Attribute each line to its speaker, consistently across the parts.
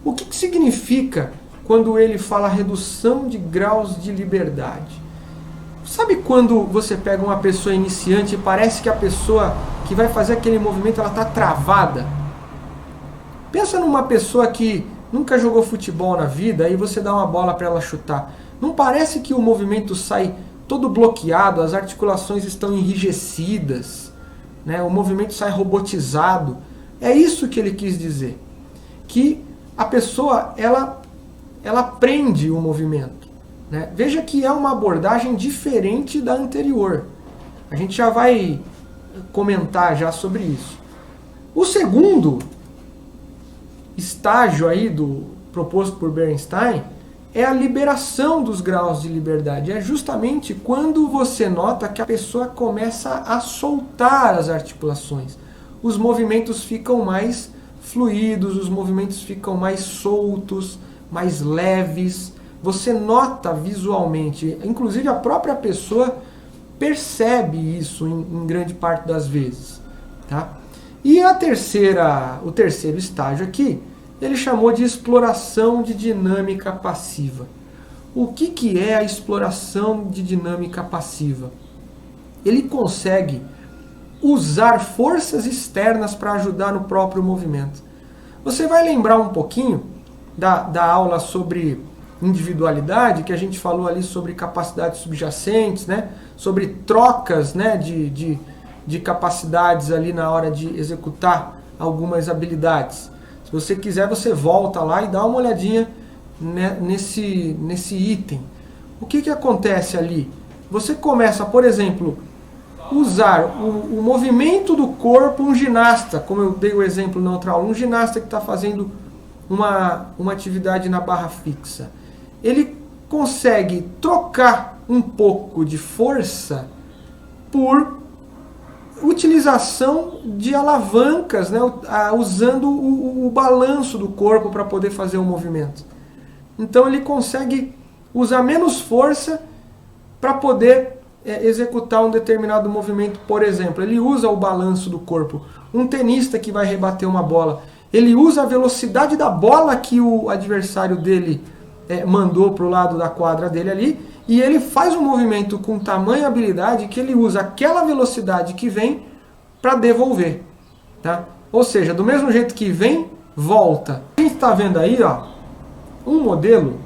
Speaker 1: O que significa quando ele fala redução de graus de liberdade? Sabe quando você pega uma pessoa iniciante e parece que a pessoa que vai fazer aquele movimento ela está travada? Pensa numa pessoa que nunca jogou futebol na vida e você dá uma bola para ela chutar. Não parece que o movimento sai todo bloqueado, as articulações estão enrijecidas, né? O movimento sai robotizado? É isso que ele quis dizer. Que a pessoa ela prende o movimento, né? Veja que é uma abordagem diferente da anterior. A gente já vai comentar já sobre isso. O segundo estágio aí proposto por Bernstein é a liberação dos graus de liberdade. É justamente quando você nota que a pessoa começa a soltar as articulações. Os movimentos ficam mais fluidos, os movimentos ficam mais soltos, mais leves. Você nota visualmente, inclusive a própria pessoa percebe isso em grande parte das vezes, tá? E o terceiro estágio aqui, ele chamou de exploração de dinâmica passiva. O que é a exploração de dinâmica passiva? Ele consegue usar forças externas para ajudar no próprio movimento. Você vai lembrar um pouquinho da aula sobre individualidade, que a gente falou ali sobre capacidades subjacentes, né? Sobre trocas, né? de capacidades ali na hora de executar algumas habilidades. Se você quiser, você volta lá e dá uma olhadinha nesse item. O que acontece ali? Você começa, por exemplo, usar o movimento do corpo, um ginasta, como eu dei o exemplo na outra aula, um ginasta que está fazendo uma atividade na barra fixa. Ele consegue trocar um pouco de força por utilização de alavancas, né, usando o balanço do corpo para poder fazer o movimento. Então ele consegue usar menos força para poder executar um determinado movimento. Por exemplo, ele usa o balanço do corpo. Um tenista que vai rebater uma bola, ele usa a velocidade da bola que o adversário dele mandou para o lado da quadra dele ali, e ele faz um movimento com tamanha habilidade que ele usa aquela velocidade que vem para devolver, tá? Ou seja, do mesmo jeito que vem, volta. A gente está vendo aí, ó, um modelo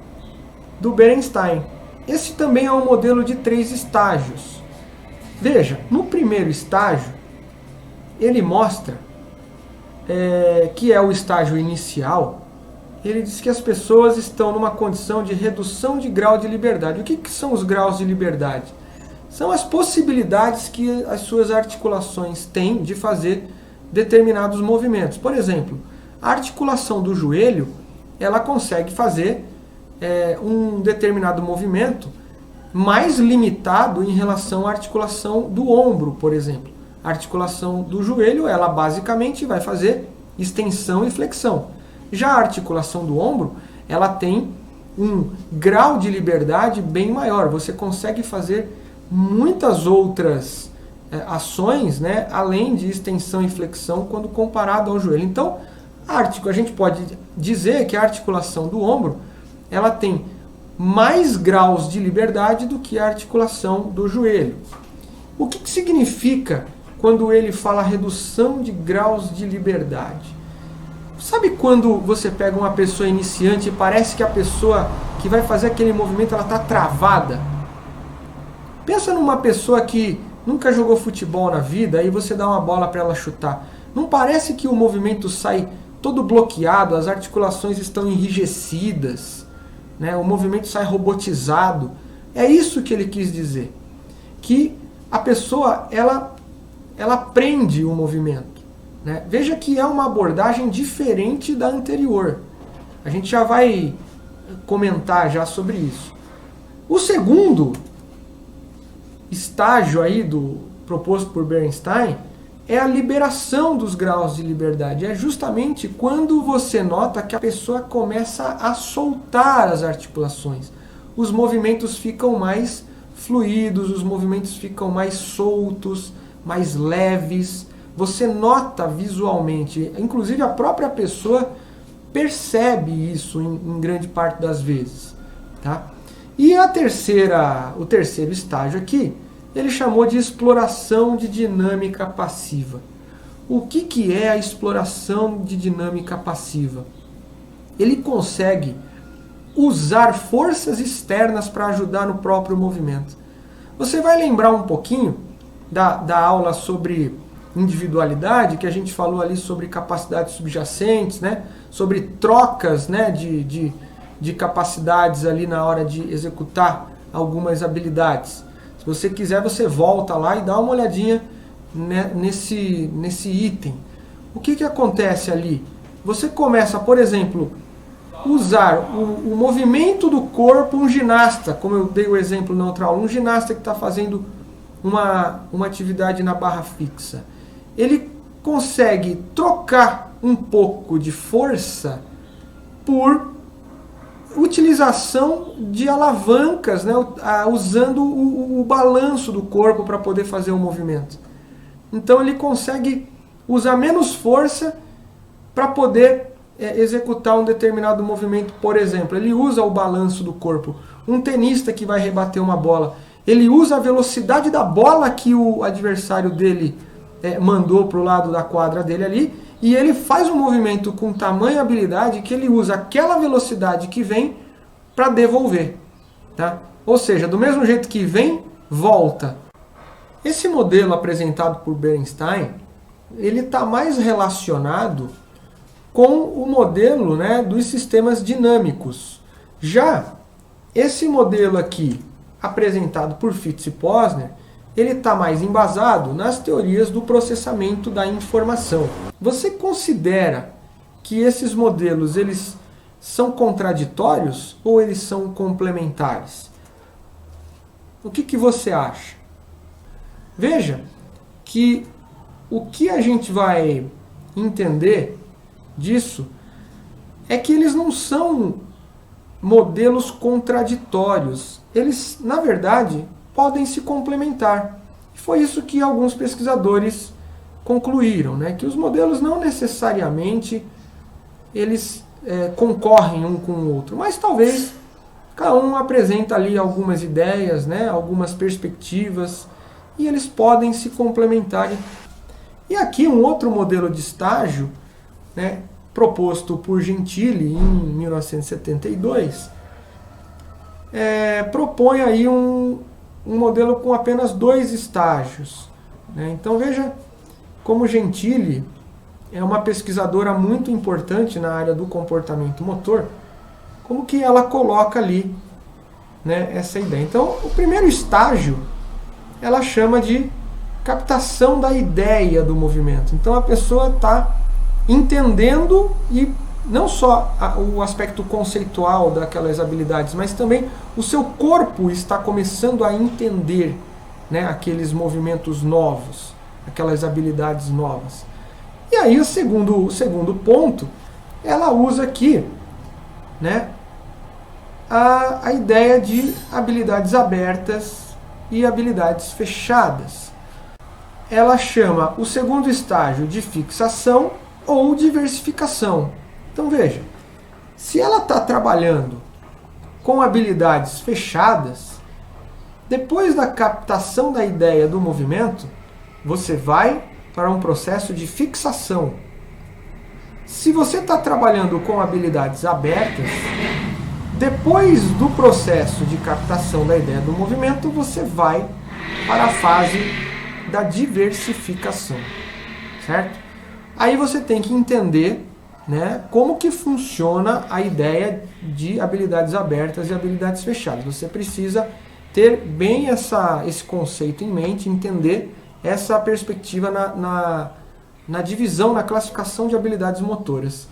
Speaker 1: do Bernstein. Esse também é um modelo de 3 estágios. Veja, no primeiro estágio, ele mostra que é o estágio inicial. Ele diz que as pessoas estão numa condição de redução de grau de liberdade. O que são os graus de liberdade? São as possibilidades que as suas articulações têm de fazer determinados movimentos. Por exemplo, a articulação do joelho, ela consegue fazer um determinado movimento mais limitado em relação à articulação do ombro, por exemplo. A articulação do joelho, ela basicamente vai fazer extensão e flexão. Já a articulação do ombro, ela tem um grau de liberdade bem maior. Você consegue fazer muitas outras ações, né, além de extensão e flexão, quando comparado ao joelho. Então, a gente pode dizer que a articulação do ombro, ela tem mais graus de liberdade do que a articulação do joelho. O que significa quando ele fala redução de graus de liberdade? Sabe quando você pega uma pessoa iniciante e parece que a pessoa que vai fazer aquele movimento ela está travada? Pensa numa pessoa que nunca jogou futebol na vida e você dá uma bola para ela chutar. Não parece que o movimento sai todo bloqueado, as articulações estão enrijecidas, né? O movimento sai robotizado? É isso que ele quis dizer. Que a pessoa ela prende o movimento. Veja que é uma abordagem diferente da anterior. A gente já vai comentar já sobre isso. O segundo estágio aí proposto por Bernstein é a liberação dos graus de liberdade. É justamente quando você nota que a pessoa começa a soltar as articulações. Os movimentos ficam mais fluidos, os movimentos ficam mais soltos, mais leves. Você nota visualmente, inclusive a própria pessoa percebe isso em grande parte das vezes. Tá? E o terceiro estágio aqui, ele chamou de exploração de dinâmica passiva. O que é a exploração de dinâmica passiva? Ele consegue usar forças externas para ajudar no próprio movimento. Você vai lembrar um pouquinho da aula sobre individualidade, que a gente falou ali sobre capacidades subjacentes, né? Sobre trocas, né? de capacidades ali na hora de executar algumas habilidades. Se você quiser, você volta lá e dá uma olhadinha nesse item. O que acontece ali? Você começa, por exemplo, usar o movimento do corpo, um ginasta, como eu dei o exemplo na outra aula, um ginasta que está fazendo uma atividade na barra fixa. Ele consegue trocar um pouco de força por utilização de alavancas, né, usando o balanço do corpo para poder fazer o movimento. Então ele consegue usar menos força para poder executar um determinado movimento. Por exemplo, ele usa o balanço do corpo. Um tenista que vai rebater uma bola, ele usa a velocidade da bola que o adversário dele mandou para o lado da quadra dele ali, e ele faz um movimento com tamanha habilidade que ele usa aquela velocidade que vem para devolver. Tá? Ou seja, do mesmo jeito que vem, volta. Esse modelo apresentado por Bernstein, ele está mais relacionado com o modelo, né, dos sistemas dinâmicos. Já esse modelo aqui, apresentado por Fitts e Posner, ele está mais embasado nas teorias do processamento da informação. Você considera que esses modelos eles são contraditórios ou eles são complementares? O que você acha? Veja que o que a gente vai entender disso é que eles não são modelos contraditórios. Eles, na verdade, podem se complementar. Foi isso que alguns pesquisadores concluíram, né? Que os modelos não necessariamente eles concorrem um com o outro, mas talvez cada um apresenta ali algumas ideias, né? Algumas perspectivas, e eles podem se complementar. E aqui um outro modelo de estágio, né, proposto por Gentili em 1972, propõe aí um modelo com apenas 2 estágios. Né? Então veja como Gentili é uma pesquisadora muito importante na área do comportamento motor, como que ela coloca ali, né, essa ideia. Então o primeiro estágio ela chama de captação da ideia do movimento. Então a pessoa está entendendo, e não só o aspecto conceitual daquelas habilidades, mas também o seu corpo está começando a entender, né, aqueles movimentos novos, aquelas habilidades novas. E aí o segundo ponto, ela usa aqui, né, a ideia de habilidades abertas e habilidades fechadas. Ela chama o segundo estágio de fixação ou diversificação. Então veja, se ela está trabalhando com habilidades fechadas, depois da captação da ideia do movimento, você vai para um processo de fixação. Se você está trabalhando com habilidades abertas, depois do processo de captação da ideia do movimento, você vai para a fase da diversificação, certo? Aí você tem que entender, né, como que funciona a ideia de habilidades abertas e habilidades fechadas. Você precisa ter bem esse conceito em mente, entender essa perspectiva na divisão, na classificação de habilidades motoras.